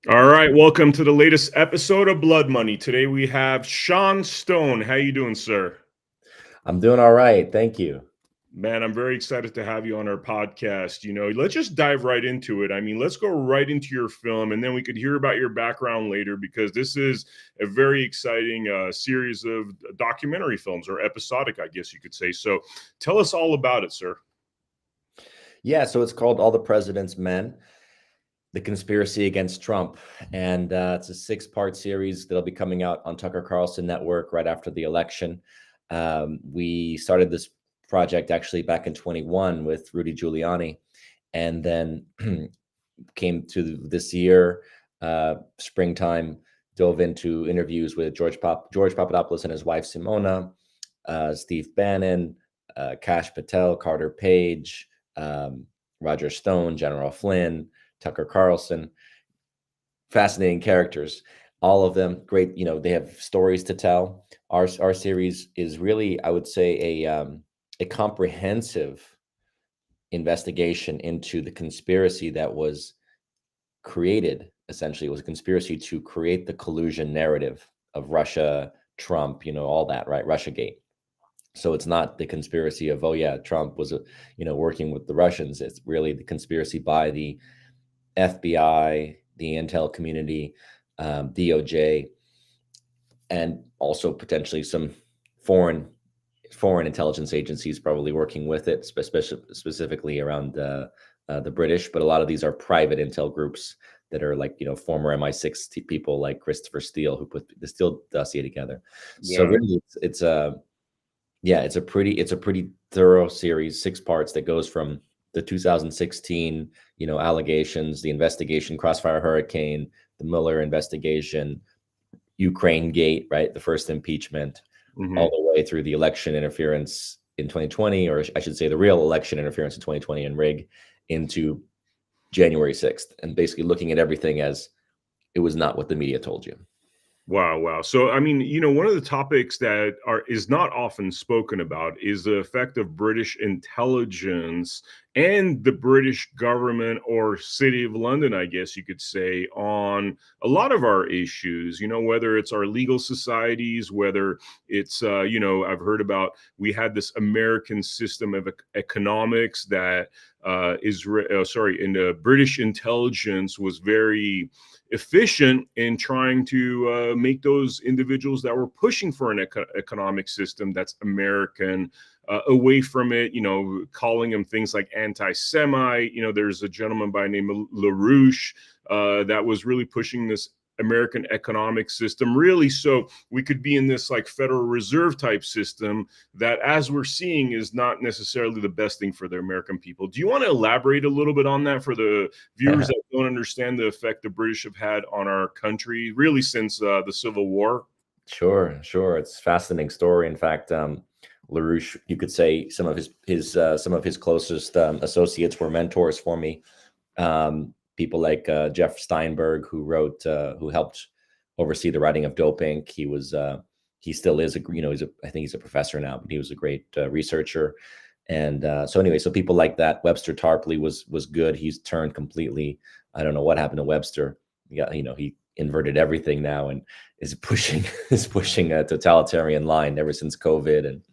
All right, welcome to the latest episode of Blood Money. Today we have Sean Stone. How you doing, sir? I'm doing all right. Thank you. Man, I'm very excited to have you on our podcast. Let's just dive right into it. I mean, let's go right into your film, and then we could hear about your background later because this is a very exciting series of documentary films, or episodic, I guess you could say. So, tell us all about it, sir. Yeah, so it's called All the President's Men, The Conspiracy Against Trump. And it's a six-part series that'll be coming out on Tucker Carlson Network right after the election. We started this project actually back in 21 with Rudy Giuliani, and then came to this year, springtime, dove into interviews with George Papadopoulos and his wife Simona, Steve Bannon, Kash Patel, Carter Page, Roger Stone, General Flynn, Tucker Carlson. Fascinating characters, all of them great. They have stories to tell. Our series is really, I would say, a comprehensive investigation into the conspiracy that was created. Essentially, it was a conspiracy to create the collusion narrative of Russia, Trump, all that, right? Russiagate. So it's not the conspiracy of, oh yeah, Trump was working with the Russians. It's really the conspiracy by the FBI, the intel community, DOJ, and also potentially some foreign intelligence agencies probably working with it, specifically around the British. But a lot of these are private intel groups that are like former MI6 people like Christopher Steele, who put the Steele dossier together. So Yeah. really, it's a pretty thorough series, six parts that goes from the 2016 allegations, the investigation, Crossfire Hurricane, the Mueller investigation, Ukraine Gate, right, the first impeachment, all Mhm. the way through the election interference in 2020, or I should say the real election interference in 2020 and rig into January 6th, and basically looking at everything as it was not what the media told you. Wow, wow. So, I mean, one of the topics that is not often spoken about is the effect of British intelligence and the British government or City of London, I guess you could say, on a lot of our issues. Whether it's our legal societies, whether it's I've heard about, we had this American system of economics that in the British intelligence was very efficient in trying to make those individuals that were pushing for an economic system that's American away from it, calling them things like anti-Semite. There's a gentleman by the name of LaRouche that was really pushing this American economic system, really, so we could be in this like Federal Reserve type system that, as we're seeing, is not necessarily the best thing for the American people. Do you want to elaborate a little bit on that for the viewers that don't understand the effect the British have had on our country, really since the Civil War? Sure. It's a fascinating story. In fact, LaRouche, you could say some of his closest associates were mentors for me. People like Jeff Steinberg, who helped oversee the writing of Dope Inc. He still is I think he's a professor now, but he was a great researcher. And so anyway, so people like that. Webster Tarpley was good. He's turned completely. I don't know what happened to Webster. He inverted everything now and is pushing is pushing a totalitarian line ever since COVID and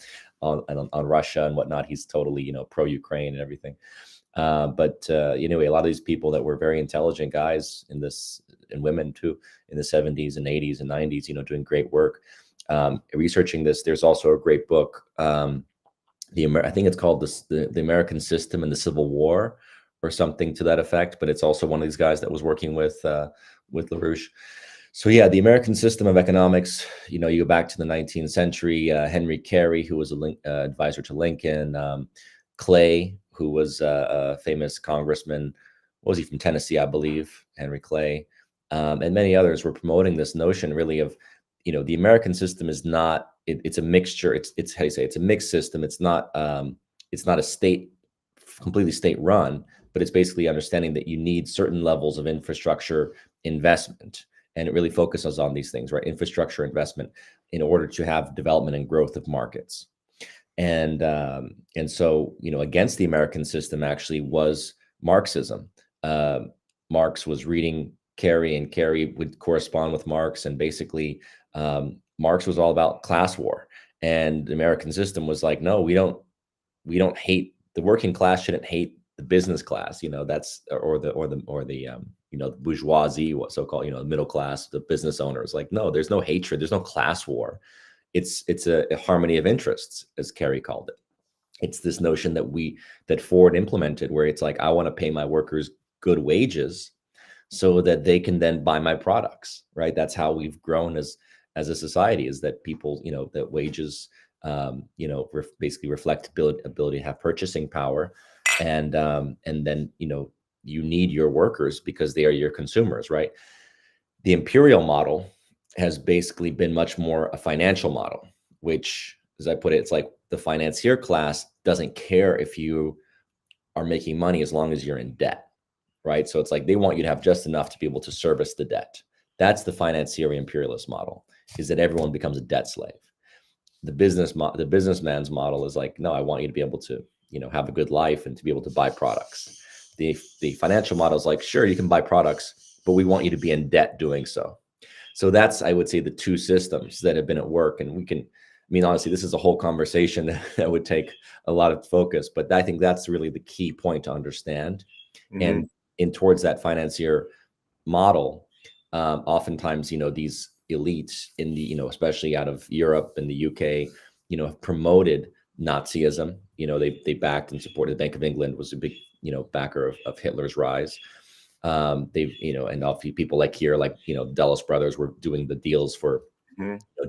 on Russia and whatnot. He's totally pro Ukraine and everything. But anyway, a lot of these people that were very intelligent guys and women too, in the 70s and 80s and 90s, doing great work. Researching this, there's also a great book. I think it's called the American System and the Civil War, or something to that effect. But it's also one of these guys that was working with LaRouche. So yeah, the American system of economics. You go back to the 19th century. Henry Carey, who was a advisor to Lincoln. Clay, who was a famous congressman. What was he, from Tennessee, I believe? Henry Clay, and many others were promoting this notion, really, of the American system is not. It's a mixture. It's how you say, it's a mixed system. It's not a completely state run, but it's basically understanding that you need certain levels of infrastructure investment, and it really focuses on these things, right? Infrastructure investment in order to have development and growth of markets. And so against the American system actually was Marxism. Marx was reading Kerry, and Kerry would correspond with Marx. And basically, Marx was all about class war, and the American system was like, no, we don't hate the working class, shouldn't hate the business class, that's the bourgeoisie, what so-called, middle class, the business owners. Like, no, there's no hatred, there's no class war. It's a harmony of interests, as Kerry called it. It's this notion that Ford implemented, where it's like, I want to pay my workers good wages so that they can then buy my products, right? That's how we've grown as a society, is that people, that wages, basically reflect ability to have purchasing power, and then you need your workers because they are your consumers, right? The imperial model has basically been much more a financial model, which, as I put it, it's like the financier class doesn't care if you are making money as long as you're in debt, right? So it's like they want you to have just enough to be able to service the debt. That's the financier imperialist model, is that everyone becomes a debt slave. The businessman's model is like, no, I want you to be able to, have a good life and to be able to buy products. The financial model is like, sure, you can buy products, but we want you to be in debt doing so. So that's, I would say, the two systems that have been at work. And honestly, this is a whole conversation that would take a lot of focus, but I think that's really the key point to understand. Mm-hmm. And in towards that financier model, oftentimes, these elites in the, especially out of Europe and the UK, have promoted Nazism. They backed and supported. The Bank of England was a big, backer of Hitler's rise. They've, and a few people like here, like, Dulles brothers were doing the deals for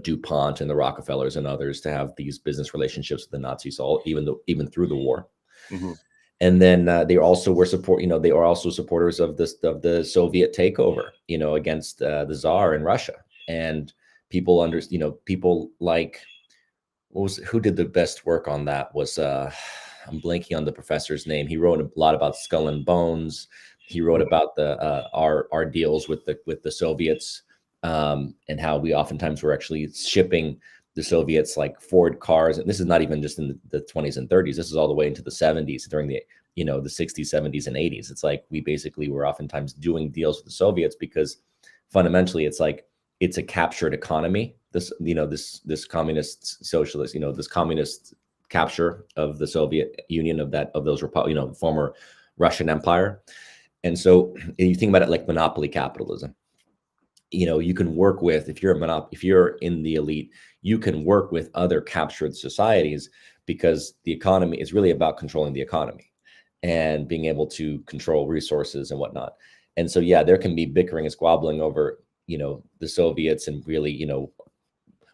DuPont and the Rockefellers and others to have these business relationships with the Nazis, even through the war. Mm-hmm. And then they also were they are also supporters of the Soviet takeover, against the Tsar in Russia. And people people like, who did the best work on that was, I'm blanking on the professor's name. He wrote a lot about Skull and Bones. He wrote about our deals with the Soviets, and how we oftentimes were actually shipping the Soviets like Ford cars. And this is not even just in the 20s and 30s. This is all the way into the 70s, during the 60s, 70s, and 80s. It's like we basically were oftentimes doing deals with the Soviets because fundamentally it's like, it's a captured economy. This communist socialist, this communist capture of the Soviet Union, of those former Russian Empire. And so you think about it like monopoly capitalism. You can work with, if you're in the elite, you can work with other captured societies, because the economy is really about controlling the economy and being able to control resources and whatnot. And so, yeah, there can be bickering and squabbling over, the Soviets, and really,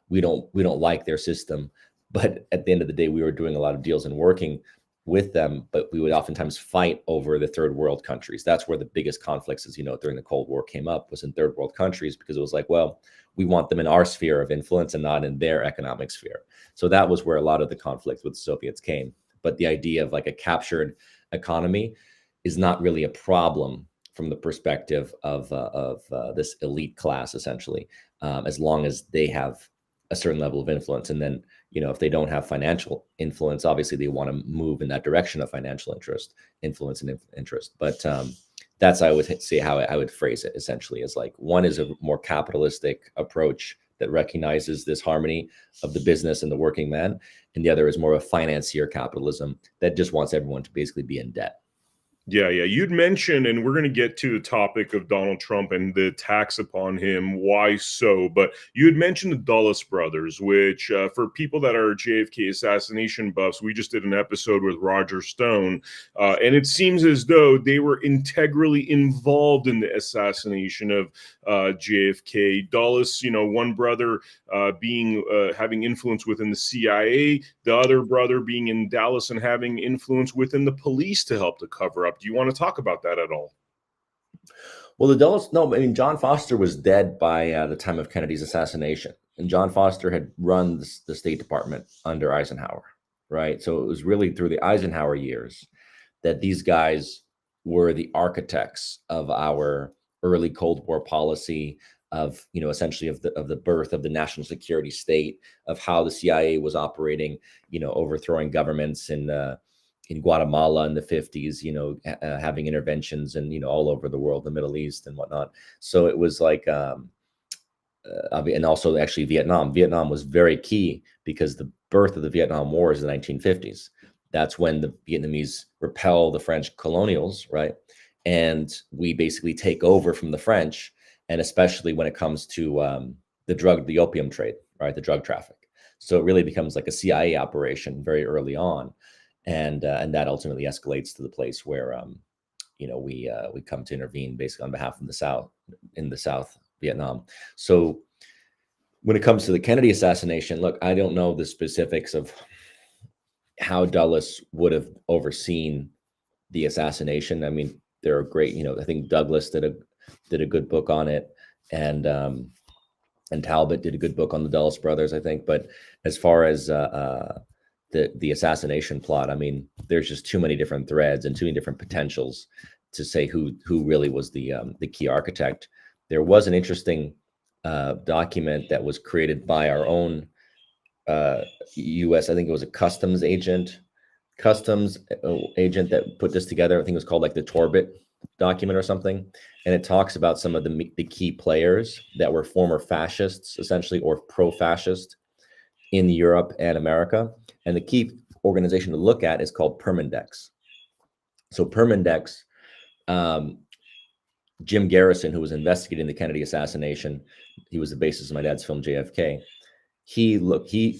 we don't like their system. But at the end of the day, we were doing a lot of deals and working with them, but we would oftentimes fight over the third world countries. That's where the biggest conflicts, as during the Cold War came up, was in third world countries, because it was like, well, we want them in our sphere of influence and not in their economic sphere. So that was where a lot of the conflicts with the Soviets came. But the idea of like a captured economy is not really a problem from the perspective of this elite class, essentially, as long as they have a certain level of influence. And then, if they don't have financial influence, obviously they want to move in that direction of financial influence and interest. But that's, I would say, how I would phrase it, essentially, is like, one is a more capitalistic approach that recognizes this harmony of the business and the working man, and the other is more of financier capitalism that just wants everyone to basically be in debt. Yeah. You'd mentioned, and we're going to get to the topic of Donald Trump and the attacks upon him, why so, but you had mentioned the Dulles brothers, which for people that are JFK assassination buffs, we just did an episode with Roger Stone, and it seems as though they were integrally involved in the assassination of JFK. Dulles, one brother being having influence within the CIA, the other brother being in Dallas and having influence within the police to help to cover up. Do you want to talk about that at all? Well, John Foster was dead by the time of Kennedy's assassination, and John Foster had run the State Department under Eisenhower, right? So it was really through the Eisenhower years that these guys were the architects of our early Cold War policy, of essentially of the birth of the national security state, of how the CIA was operating, overthrowing governments in Guatemala in the 50s, having interventions and, all over the world, the Middle East and whatnot. So it was like, and also actually Vietnam. Vietnam was very key because the birth of the Vietnam War is the 1950s. That's when the Vietnamese repel the French colonials, right? And we basically take over from the French, and especially when it comes to the opium trade, right? The drug traffic. So it really becomes like a CIA operation very early on, and that ultimately escalates to the place where we come to intervene basically on behalf of the South in the South Vietnam. So when it comes to the Kennedy assassination, look, I don't know the specifics of how Dulles would have overseen the assassination. I mean, there are great, I think Douglas did a good book on it, and Talbot did a good book on the Dulles brothers, I think. But as far as the assassination plot, I mean, there's just too many different threads and too many different potentials to say who really was the key architect. There was an interesting document that was created by our own U.S. I think it was a customs agent that put this together. I think it was called like the Torbit document or something, and it talks about some of the key players that were former fascists, essentially, or pro-fascist in Europe and America. And the key organization to look at is called Permindex. So Permindex, Jim Garrison, who was investigating the Kennedy assassination, he was the basis of my dad's film JFK. He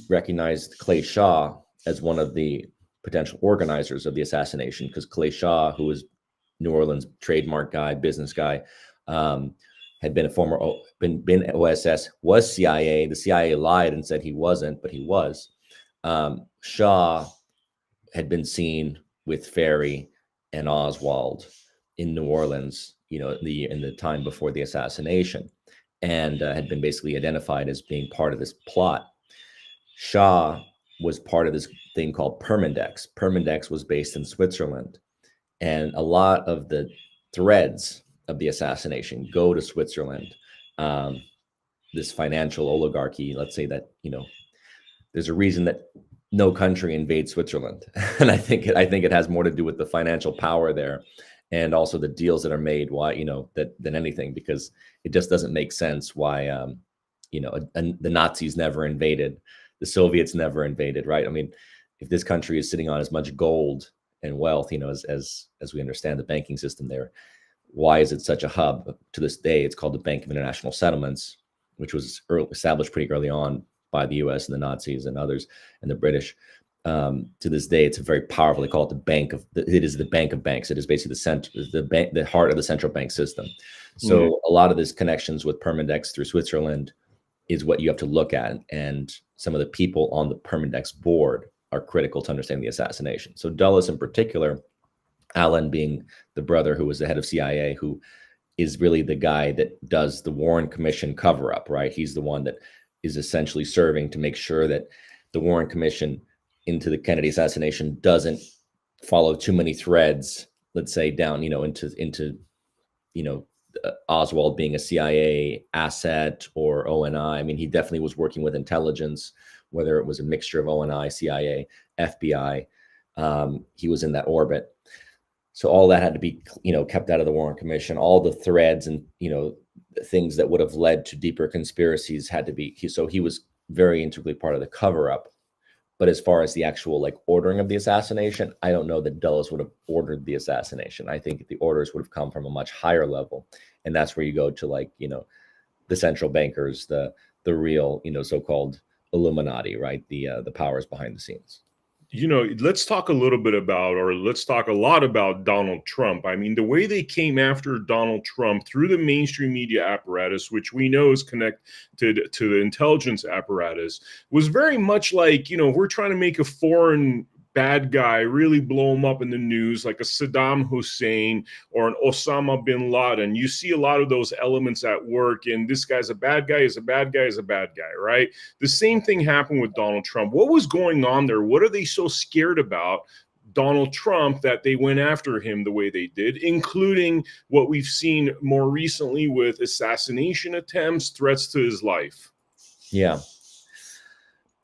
recognized Clay Shaw as one of the potential organizers of the assassination, because Clay Shaw, who was New Orleans trademark guy, business guy, had been a former been OSS, was CIA. The CIA lied and said he wasn't, but he was. Shaw had been seen with Ferry and Oswald in New Orleans, in the time before the assassination, and had been basically identified as being part of this plot. Shaw was part of this thing called Permindex. Permindex was based in Switzerland, and a lot of the threads of the assassination go to Switzerland. This financial oligarchy, let's say that, there's a reason that no country invades Switzerland. And I think it has more to do with the financial power there, and also the deals that are made, than anything, because it just doesn't make sense why, the Nazis never invaded, the Soviets never invaded, right? I mean, if this country is sitting on as much gold and wealth, as we understand the banking system there, why is it such a hub? To this day, it's called the Bank of International Settlements, which was established pretty early on by the U.S. and the Nazis and others and the British. To this day, it's a very powerful. They call it the bank of. It is the bank of banks. It is basically the heart of the central bank system. So a lot of these connections with Permindex through Switzerland is what you have to look at, and some of the people on the Permindex board are critical to understanding the assassination. So Dulles in particular, Allen being the brother who was the head of CIA, who is really the guy that does the Warren Commission cover-up, right? He's the one that is essentially serving to make sure that the Warren Commission into the Kennedy assassination doesn't follow too many threads, let's say down, into Oswald being a CIA asset or ONI. I mean, he definitely was working with intelligence, whether it was a mixture of ONI, CIA, FBI. He was in that orbit. So all that had to be, kept out of the Warren Commission. All the threads and, things that would have led to deeper conspiracies had to be. So he was very integrally part of the cover-up. But as far as the actual ordering of the assassination, I don't know that Dulles would have ordered the assassination. I think the orders would have come from a much higher level, and that's where you go to the central bankers, the real so-called Illuminati, right? The powers behind the scenes. Let's talk a lot about Donald Trump. I mean, the way they came after Donald Trump through the mainstream media apparatus, which we know is connected to the intelligence apparatus, was very much like, we're trying to make a foreign bad guy, really blow him up in the news, like a Saddam Hussein or an Osama bin Laden. You see a lot of those elements at work, and this guy's a bad guy, is a bad guy, is a bad guy, right? The same thing happened with Donald Trump. What was going on there? What are they so scared about Donald Trump that they went after him the way they did, including what we've seen more recently with assassination attempts, threats to his life? Yeah.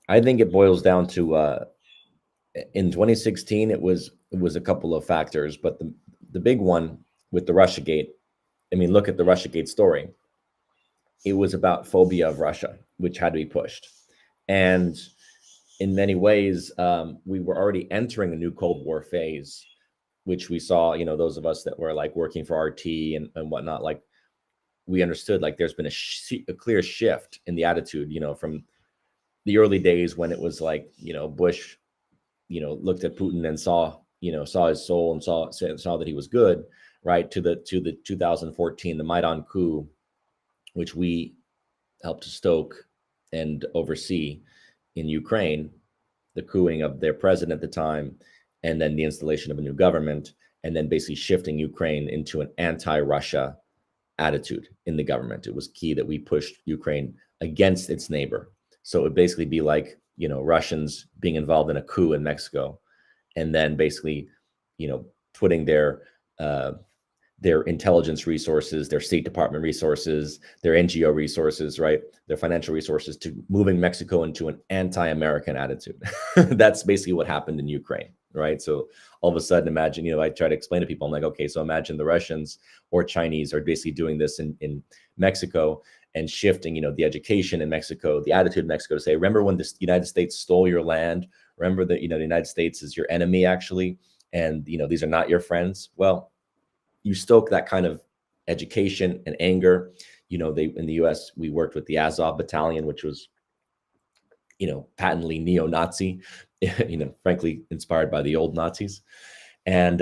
I think it boils down to in 2016, it was it was a couple of factors, but the big one with the Russiagate, I mean, look at the Russiagate story. It was about phobia of Russia, which had to be pushed. And in many ways, we were already entering a new Cold War phase, which we saw, those of us that were like working for RT and whatnot, like we understood like there's been a clear shift in the attitude, from the early days when it was like, Bush, looked at Putin and saw his soul and saw that he was good, right? To the 2014, the Maidan coup, which we helped to stoke and oversee in Ukraine, the couing of their president at the time, and then the installation of a new government, and then basically shifting Ukraine into an anti-Russia attitude in the government. It was key that we pushed Ukraine against its neighbor. So it would basically be like, Russians being involved in a coup in Mexico, and then basically, putting their intelligence resources, their State Department resources, their NGO resources, right? Their financial resources to moving Mexico into an anti-American attitude. That's basically what happened in Ukraine, right? So all of a sudden, imagine, I try to explain to people, I'm like, okay, so imagine the Russians or Chinese are basically doing this in Mexico and shifting, the education in Mexico, the attitude in Mexico to say, remember when the United States stole your land? Remember that, the United States is your enemy actually. And, these are not your friends. Well, you stoke that kind of education and anger. They in the US, we worked with the Azov battalion, which was, patently neo-Nazi, frankly, inspired by the old Nazis. And,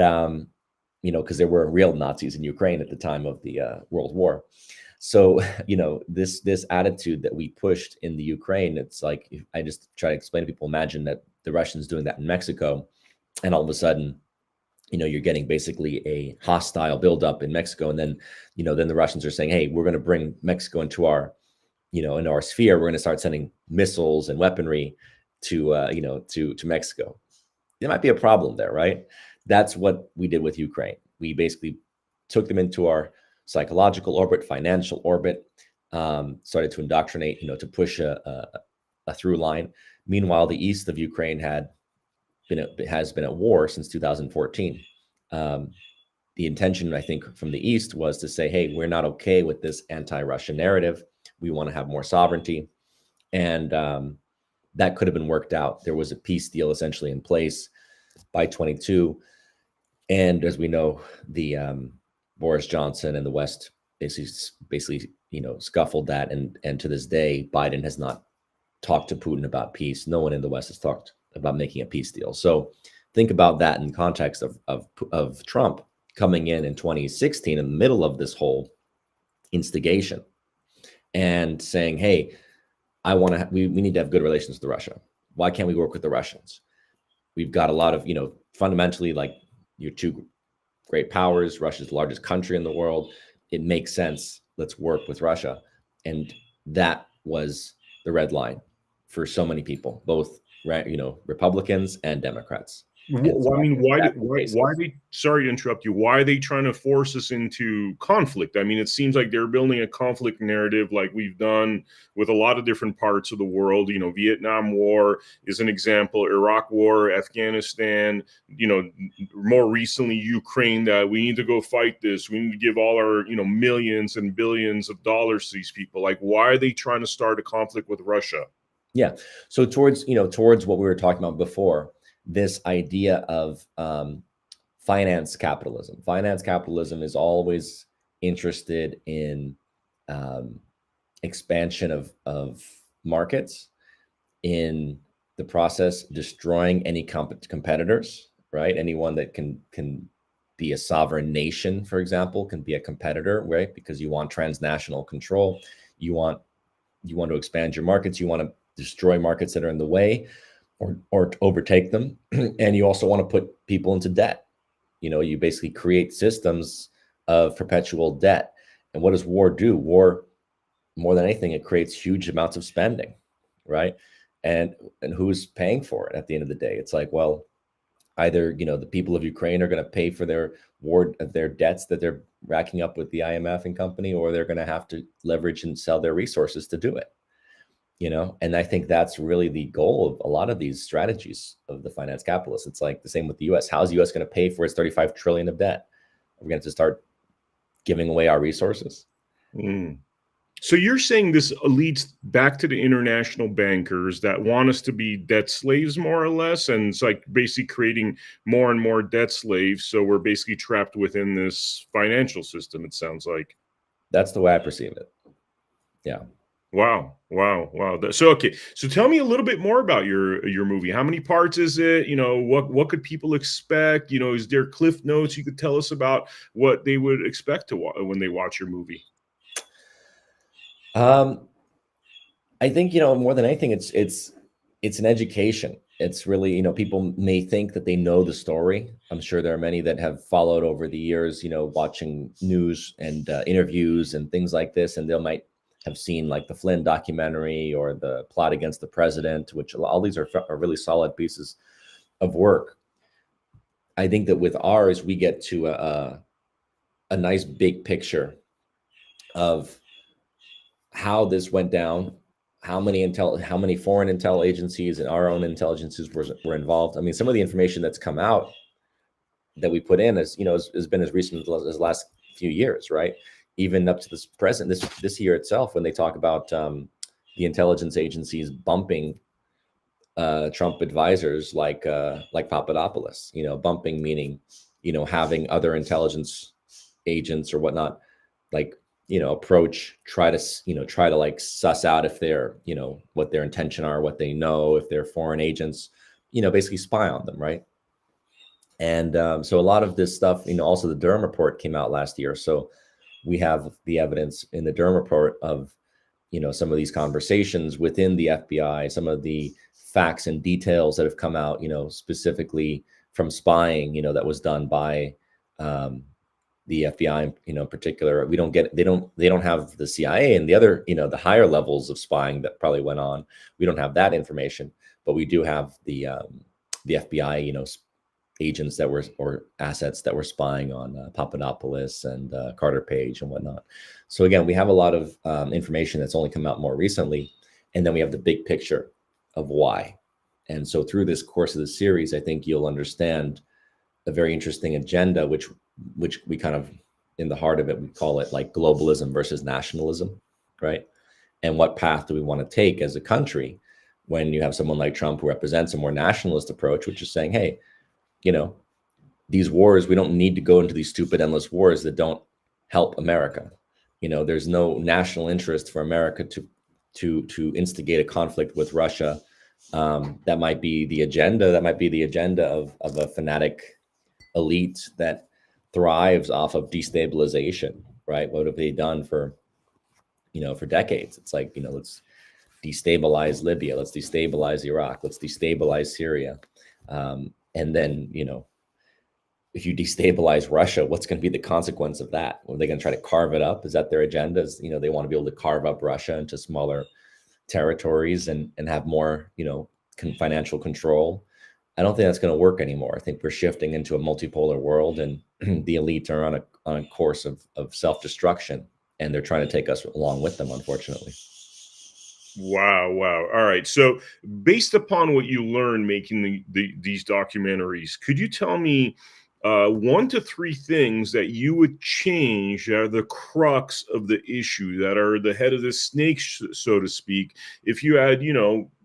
because there were real Nazis in Ukraine at the time of the World War. So, this attitude that we pushed in the Ukraine, it's like, I just try to explain to people, imagine that the Russians doing that in Mexico, and all of a sudden, you're getting basically a hostile buildup in Mexico. And then, then the Russians are saying, hey, we're going to bring Mexico into our, in our sphere. We're going to start sending missiles and weaponry to, to Mexico. There might be a problem there, right? That's what we did with Ukraine. We basically took them into our psychological orbit, financial orbit, started to indoctrinate, to push a through line. Meanwhile, the east of Ukraine has been at war since 2014. The intention, I think, from the East was to say, hey, we're not okay with this anti-Russian narrative. We want to have more sovereignty. And that could have been worked out. There was a peace deal essentially in place by 22. And as we know, the Boris Johnson and the West basically scuffled that. And to this day, Biden has not talked to Putin about peace. No one in the West has talked about making a peace deal. So think about that in context of Trump coming in 2016 in the middle of this whole instigation and saying, hey, we need to have good relations with Russia. Why can't we work with the Russians? We've got a lot of, fundamentally, like, your two great powers, Russia's the largest country in the world. It makes sense. Let's work with Russia. And that was the red line for so many people, both Republicans and Democrats. I mean, why are they, sorry to interrupt you, why are they trying to force us into conflict? I mean, it seems like they're building a conflict narrative like we've done with a lot of different parts of the world. Vietnam War is an example, Iraq War, Afghanistan, more recently, Ukraine, that we need to go fight this. We need to give all our, millions and billions of dollars to these people. Like, why are they trying to start a conflict with Russia? Yeah. So towards what we were talking about before, this idea of finance capitalism. Finance capitalism is always interested in expansion of markets, in the process destroying any competitors, right? Anyone that can be a sovereign nation, for example, can be a competitor, right? Because you want transnational control. You want to expand your markets. You want to destroy markets that are in the way, or overtake them. And you also want to put people into debt. You basically create systems of perpetual debt. And what does war do? War, more than anything, it creates huge amounts of spending, right? And who's paying for it at the end of the day? It's like, well, either, the people of Ukraine are going to pay for their debts that they're racking up with the IMF and company, or they're going to have to leverage and sell their resources to do it. And I think that's really the goal of a lot of these strategies of the finance capitalists. It's like the same with the US. How's the US going to pay for its 35 trillion of debt? We're going to start giving away our resources. Mm. So you're saying this leads back to the international bankers that want us to be debt slaves, more or less, and it's like basically creating more and more debt slaves. So we're basically trapped within this financial system, it sounds like. That's the way I perceive it. Yeah. Wow, wow, wow. So okay, so tell me a little bit more about your movie. How many parts is it? What could people expect? Is there cliff notes you could tell us about what they would expect to when they watch your movie? I think, more than anything, it's an education. It's really, people may think that they know the story. I'm sure there are many that have followed over the years, watching news and interviews and things like this, and they might have seen like the Flynn documentary or the Plot Against the President, which all these are really solid pieces of work. I think that with ours, we get to a nice big picture of how this went down, how many foreign intel agencies and our own intelligences were involved. I mean, some of the information that's come out that we put in has been as recent as the last few years, right? Even up to this year itself, when they talk about the intelligence agencies bumping Trump advisors like Papadopoulos, bumping meaning, having other intelligence agents or whatnot, like, approach, try to like suss out if they're, what their intention are, what they know, if they're foreign agents, basically spy on them, right? And so a lot of this stuff, also the Durham report came out last year. So we have the evidence in the Durham report of, some of these conversations within the FBI, some of the facts and details that have come out, specifically from spying, that was done by the FBI, in particular. They don't have the CIA and the other, the higher levels of spying that probably went on. We don't have that information, but we do have the FBI, agents that were, or assets that were spying on Papadopoulos and Carter Page and whatnot. So again, we have a lot of information that's only come out more recently, and then we have the big picture of why. And so through this course of the series, I think you'll understand a very interesting agenda, which we kind of, in the heart of it, we call it like globalism versus nationalism, right? And what path do we want to take as a country when you have someone like Trump who represents a more nationalist approach, which is saying, hey, these wars, we don't need to go into these stupid, endless wars that don't help America. There's no national interest for America to instigate a conflict with Russia. That might be the agenda. That might be the agenda of a fanatic elite that thrives off of destabilization, right? What have they done for decades? It's like, let's destabilize Libya, let's destabilize Iraq, let's destabilize Syria. And then, if you destabilize Russia, what's going to be the consequence of that? Are they going to try to carve it up? Is that their agenda? They want to be able to carve up Russia into smaller territories and have more, financial control. I don't think that's going to work anymore. I think we're shifting into a multipolar world, and the elite are on a course of self-destruction, and they're trying to take us along with them, unfortunately. Wow, wow. All right. So based upon what you learned making these documentaries, could you tell me 1 to 3 things that you would change that are the crux of the issue, that are the head of the snake, so to speak? If you had,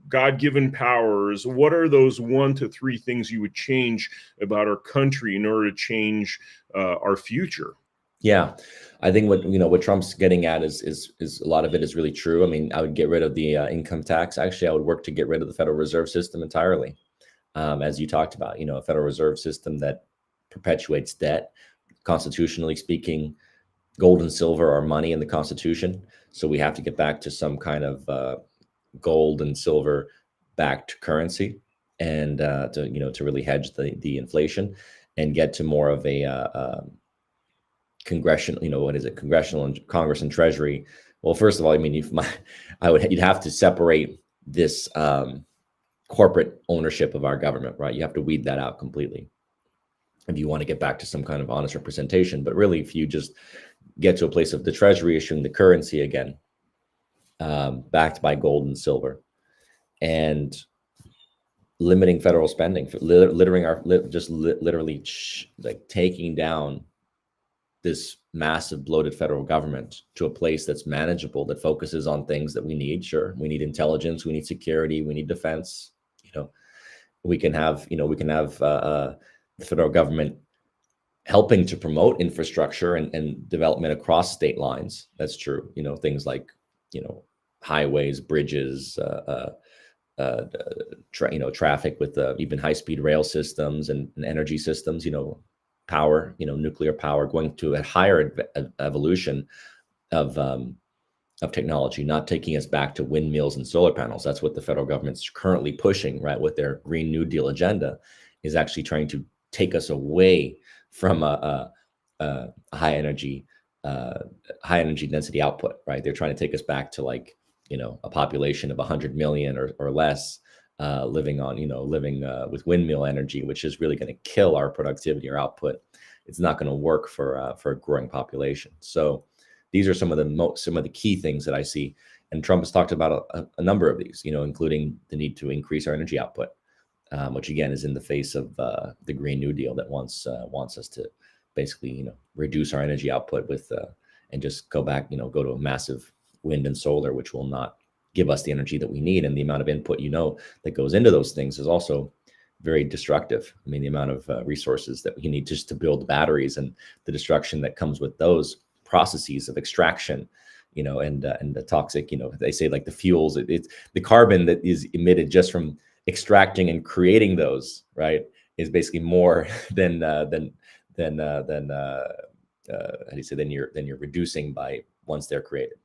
God-given powers, what are those 1 to 3 things you would change about our country in order to change our future? Yeah, I think what Trump's getting at is a lot of it is really true. I mean, I would get rid of the income tax. Actually, I would work to get rid of the Federal Reserve System entirely, as you talked about. A Federal Reserve System that perpetuates debt. Constitutionally speaking, gold and silver are money in the Constitution, so we have to get back to some kind of gold and silver backed currency, and to really hedge the inflation and get to more of a congressional, congressional and Congress and Treasury. Well, first of all, I mean, you'd have to separate this corporate ownership of our government, right? You have to weed that out completely if you want to get back to some kind of honest representation. But really, if you just get to a place of the Treasury issuing the currency again, backed by gold and silver, and limiting federal spending, literally like taking down this massive bloated federal government to a place that's manageable, that focuses on things that we need. Sure, we need intelligence, we need security, we need defense. We can have the federal government helping to promote infrastructure and development across state lines. That's true. Things like highways, bridges, traffic with even high-speed rail systems and energy systems, power, nuclear power, going to a higher evolution of technology, not taking us back to windmills and solar panels. That's what the federal government's currently pushing, right, with their Green New Deal agenda, is actually trying to take us away from a high energy density output, right? They're trying to take us back to a population of 100 million or less, living with windmill energy, which is really going to kill our productivity or output. It's not going to work for a growing population. So these are some of the key things that I see. And Trump has talked about a number of these, including the need to increase our energy output, which again is in the face of the Green New Deal that wants us to basically, reduce our energy output and just go to a massive wind and solar, which will not give us the energy that we need. And the amount of input, that goes into those things is also very destructive. I mean, the amount of resources that we need just to build batteries, and the destruction that comes with those processes of extraction, and the toxic, they say like the fuels, it's the carbon that is emitted just from extracting and creating those, right, is basically more than how do you say, than you're reducing by once they're created.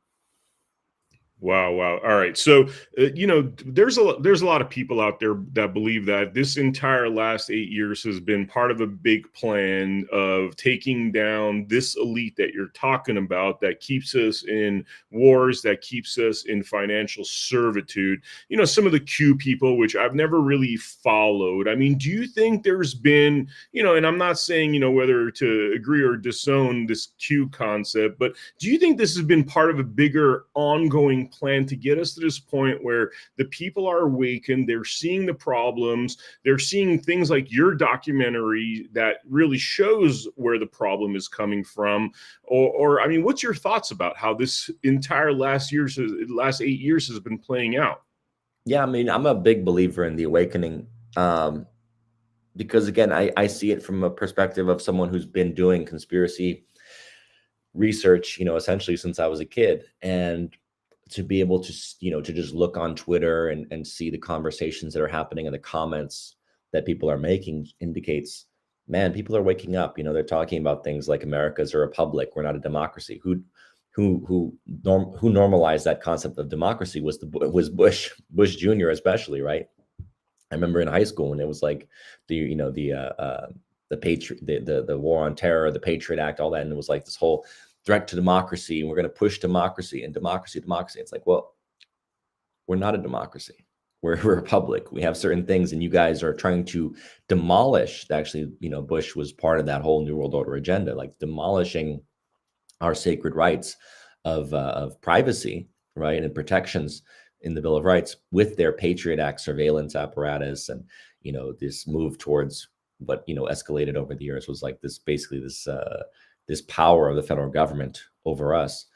Wow. All right. So, there's a lot of people out there that believe that this entire last 8 years has been part of a big plan of taking down this elite that you're talking about, that keeps us in wars, that keeps us in financial servitude. Some of the Q people, which I've never really followed. I mean, do you think there's been, and I'm not saying, whether to agree or disown this Q concept, but do you think this has been part of a bigger ongoing plan to get us to this point where the people are awakened, they're seeing the problems, they're seeing things like your documentary that really shows where the problem is coming from? Or I mean, what's your thoughts about how this entire last 8 years has been playing out? Yeah, I mean, I'm a big believer in the awakening, because again, I see it from a perspective of someone who's been doing conspiracy research, essentially since I was a kid. And to be able to, to just look on Twitter and see the conversations that are happening and the comments that people are making indicates, man, people are waking up. They're talking about things like America's a republic, we're not a democracy. Who normalized that concept of democracy was Bush Jr. especially, right? I remember in high school when it was like the war on terror, the Patriot Act, all that, and it was like this whole threat to democracy, and we're going to push democracy and democracy. It's like, well, we're not a democracy. We're a republic. We have certain things, and you guys are trying to demolish. Actually, Bush was part of that whole New World Order agenda, like demolishing our sacred rights of privacy, right, and protections in the Bill of Rights with their Patriot Act surveillance apparatus, and this move towards what escalated over the years was like this, basically this power of the federal government over us.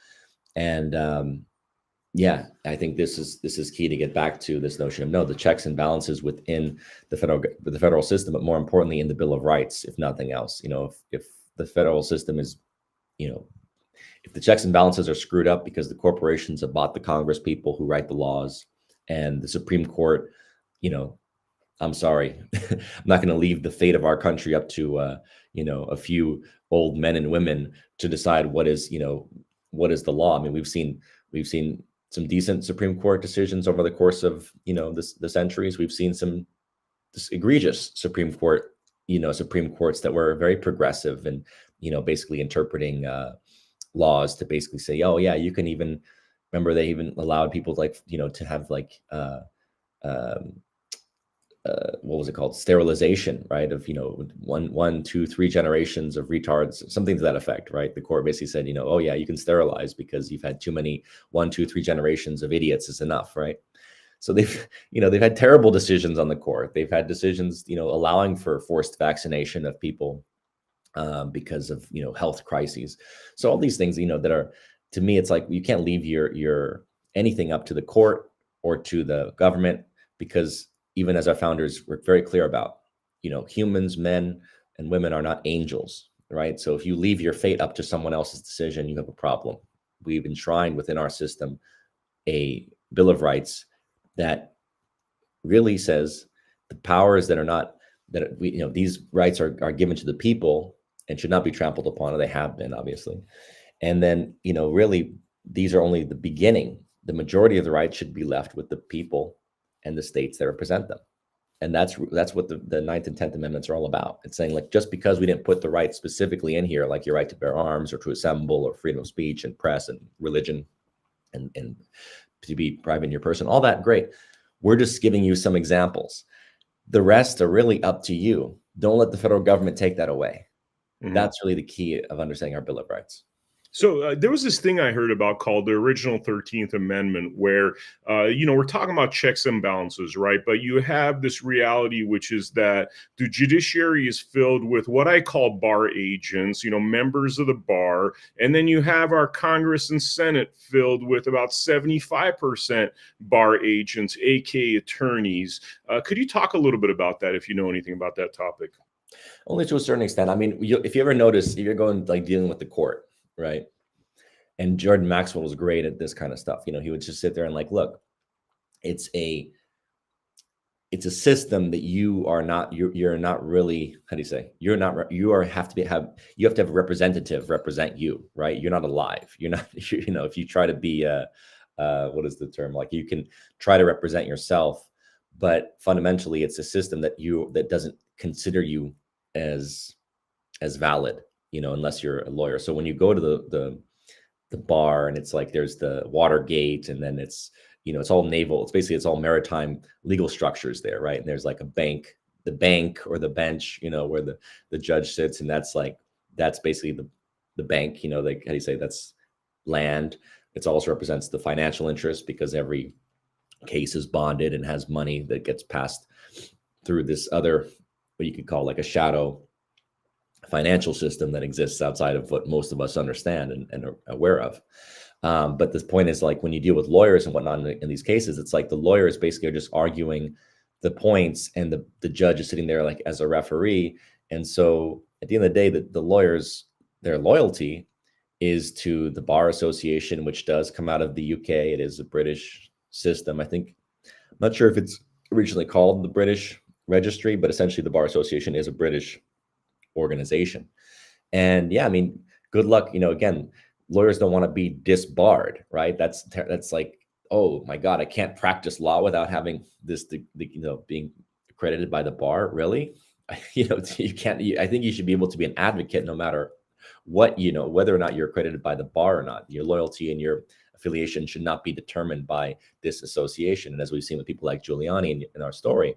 And yeah, I think this is key to get back to this notion of the checks and balances within the federal system, but more importantly in the Bill of Rights, if nothing else. If the federal system is, if the checks and balances are screwed up because the corporations have bought the Congress people who write the laws, and the Supreme Court, I'm sorry, I'm not going to leave the fate of our country up to a few old men and women to decide what is the law. I mean, we've seen some decent Supreme Court decisions over the course of the centuries. We've seen some egregious Supreme Courts that were very progressive and basically interpreting laws to basically say, oh yeah, you can even, remember they even allowed people to have what was it called? Sterilization, right? Of, one, two, three generations of retards, something to that effect, right? The court basically said, oh yeah, you can sterilize because you've had too many, one, two, three generations of idiots is enough, right? So they've had terrible decisions on the court. They've had decisions, allowing for forced vaccination of people because of, health crises. So all these things, that are, to me, it's like you can't leave your anything up to the court or to the government, because even as our founders were very clear about, humans, men and women, are not angels, right? So if you leave your fate up to someone else's decision, you have a problem. We've enshrined within our system a Bill of Rights that really says the powers that are not, that we, these rights are given to the people and should not be trampled upon, and they have been, obviously. And then, really, these are only the beginning. The majority of the rights should be left with the people and the states that represent them. And that's what the Ninth and 10th Amendments are all about. It's saying, like, just because we didn't put the rights specifically in here, like your right to bear arms or to assemble or freedom of speech and press and religion and to be private in your person, all that, great. We're just giving you some examples. The rest are really up to you. Don't let the federal government take that away. That's really the key of understanding our Bill of Rights. So there was this thing I heard about called the original 13th Amendment, where, we're talking about checks and balances, right? But you have this reality, which is that the judiciary is filled with what I call bar agents, members of the bar. And then you have our Congress and Senate filled with about 75% bar agents, aka attorneys. Could you talk a little bit about that if you know anything about that topic? Only to a certain extent. I mean, if you ever notice, if you're going, like, dealing with the court, right? And Jordan Maxwell was great at this kind of stuff. He would just sit there and, like, look, it's a system that you're not really, how do you say, you have to have a representative represent you, right? You're not alive. You're not, if you try to be what is the term? Like, you can try to represent yourself, but fundamentally it's a system that doesn't consider you as valid, unless you're a lawyer. So when you go to the bar, and it's like there's the Watergate, and then it's it's all naval. It's all maritime legal structures there, right? And there's like the bank or the bench, where the judge sits, and that's basically the bank. Like, how do you say, that's land. It also represents the financial interest, because every case is bonded and has money that gets passed through this other, what you could call like a shadow financial system that exists outside of what most of us understand and are aware of. But the point is, like, when you deal with lawyers and whatnot in these cases, it's like the lawyers basically are just arguing the points, and the judge is sitting there like as a referee. And so at the end of the day, the lawyers, their loyalty is to the Bar Association, which does come out of the UK. It is a British system. I think, I'm not sure if it's originally called the British Registry, but essentially the Bar Association is a British organization. And yeah, I mean, good luck. Again, lawyers don't want to be disbarred, right? That's like, oh my God, I can't practice law without having this, being accredited by the bar. Really? You can't. I think you should be able to be an advocate no matter what, whether or not you're accredited by the bar or not. Your loyalty and your affiliation should not be determined by this association. And as we've seen with people like Giuliani in our story,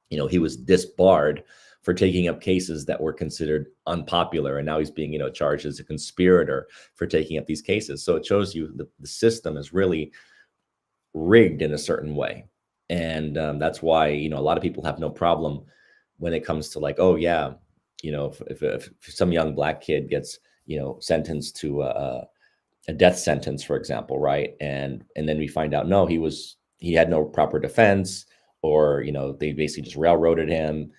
he was disbarred for taking up cases that were considered unpopular, and now he's being, charged as a conspirator for taking up these cases. So it shows you the system is really rigged in a certain way, and that's why a lot of people have no problem when it comes to, like, oh yeah, if some young black kid gets sentenced to a death sentence, for example, right, and then we find out, no, he had no proper defense, or they basically just railroaded him.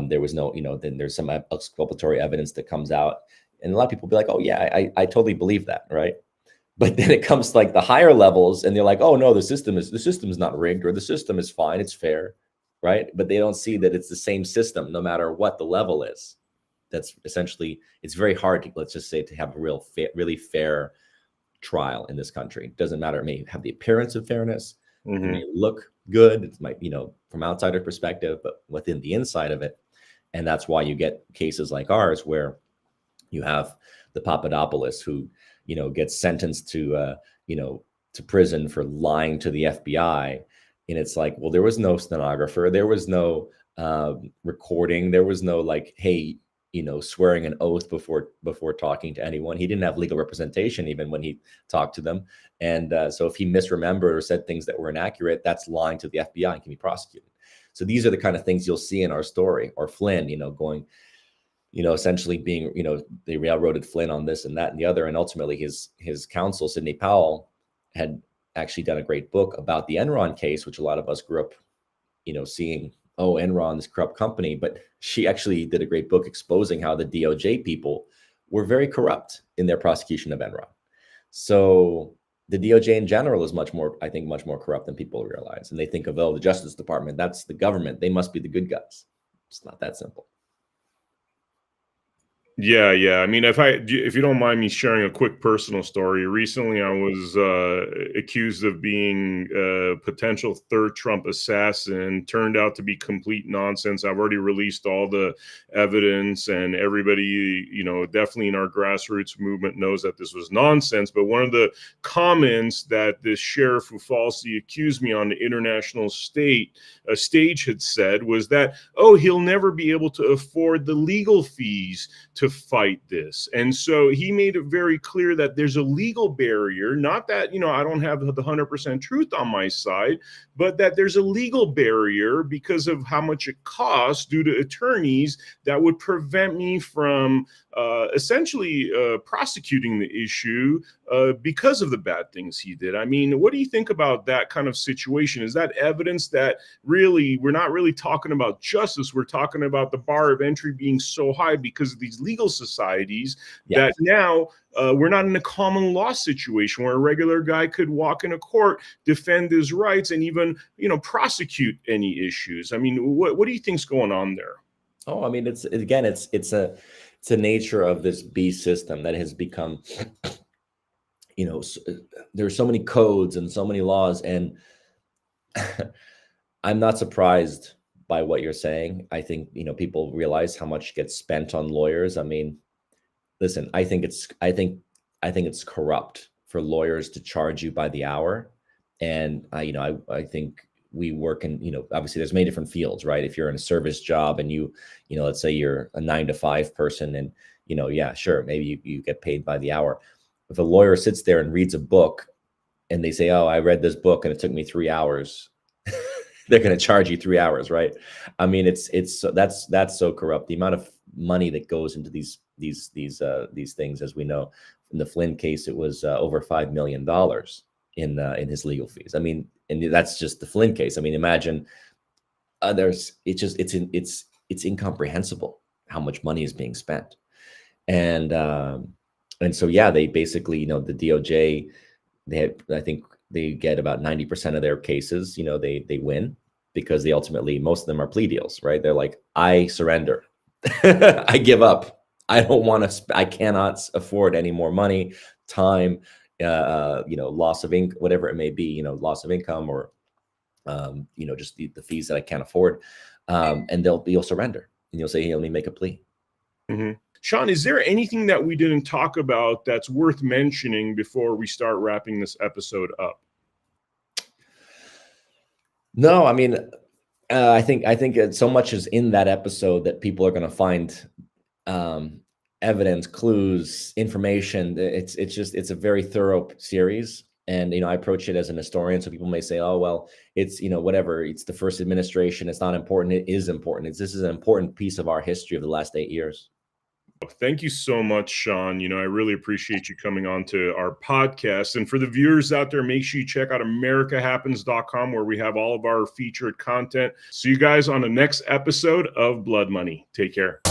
There was no, then there's some exculpatory evidence that comes out, and a lot of people be like, oh yeah, I totally believe that, right? But then it comes to, like, the higher levels, and they're like, oh no, the system is not rigged, or the system is fine, it's fair, right? But they don't see that it's the same system no matter what the level is. That's essentially, it's very hard to, let's just say, to have a really fair trial in this country. It doesn't matter. It may have the appearance of fairness. It may look good. It might, from outsider perspective, but within the inside of it. And that's why you get cases like ours, where you have the Papadopoulos who, gets sentenced to, to prison for lying to the FBI And it's like, well, there was no stenographer, there was no recording, there was no like, hey, swearing an oath before talking to anyone. He didn't have legal representation even when he talked to them. And so if he misremembered or said things that were inaccurate, that's lying to the FBI and can be prosecuted. So these are the kind of things you'll see in our story. Or Flynn, going, essentially being, they railroaded Flynn on this and that and the other. And ultimately his counsel, Sidney Powell, had actually done a great book about the Enron case, which a lot of us grew up, seeing, oh, Enron, this corrupt company. But she actually did a great book exposing how the DOJ people were very corrupt in their prosecution of Enron. So the DOJ in general is much more corrupt than people realize. And they think of, oh, the Justice Department, that's the government, they must be the good guys. It's not that simple. Yeah. I mean, if you don't mind me sharing a quick personal story, recently I was accused of being a potential third Trump assassin. Turned out to be complete nonsense. I've already released all the evidence, and everybody, definitely in our grassroots movement knows that this was nonsense. But one of the comments that this sheriff who falsely accused me on the international stage had said was that, oh, he'll never be able to afford the legal fees to fight this. And so he made it very clear that there's a legal barrier, not that, I don't have the 100% truth on my side, but that there's a legal barrier because of how much it costs due to attorneys that would prevent me from essentially prosecuting the issue because of the bad things he did. I mean, what do you think about that kind of situation? Is that evidence that really we're not really talking about justice? We're talking about the bar of entry being so high because of these legal societies that now we're not in a common law situation where a regular guy could walk in a court, defend his rights, and even, prosecute any issues. I mean, what do you think's going on there? Oh, I mean, it's a nature of this beast system that has become, there's so many codes and so many laws, and I'm not surprised by what you're saying. I think, people realize how much gets spent on lawyers. I mean, listen, I think it's corrupt for lawyers to charge you by the hour. And I think we work in, obviously there's many different fields, right? If you're in a service job and let's say you're a 9-to-5 person and, yeah, sure, maybe you get paid by the hour. If a lawyer sits there and reads a book and they say, oh, I read this book and it took me 3 hours, they're going to charge you 3 hours, right? I mean, that's so corrupt. The amount of money that goes into these things, as we know, in the Flynn case, it was over $5 million in his legal fees. I mean, and that's just the Flynn case. I mean, imagine it's incomprehensible how much money is being spent, and so yeah, they basically, the DOJ, I think they get about 90% of their cases, they win because they ultimately, most of them are plea deals, right? They're like, I surrender, I give up. I cannot afford any more money, time, loss of income, whatever it may be, loss of income or, just the fees that I can't afford. And you'll surrender and you'll say, hey, let me make a plea. Mm-hmm. Sean, is there anything that we didn't talk about that's worth mentioning before we start wrapping this episode up? No, I mean, I think so much is in that episode that people are going to find evidence, clues, information. It's a very thorough series. And, I approach it as an historian. So people may say, oh, well, it's, whatever, it's the first administration. It's not important. It is important. This is an important piece of our history of the last 8 years. Thank you so much, Sean. I really appreciate you coming on to our podcast. And for the viewers out there, make sure you check out americahappens.com, where we have all of our featured content. See you guys on the next episode of Blood Money. Take care.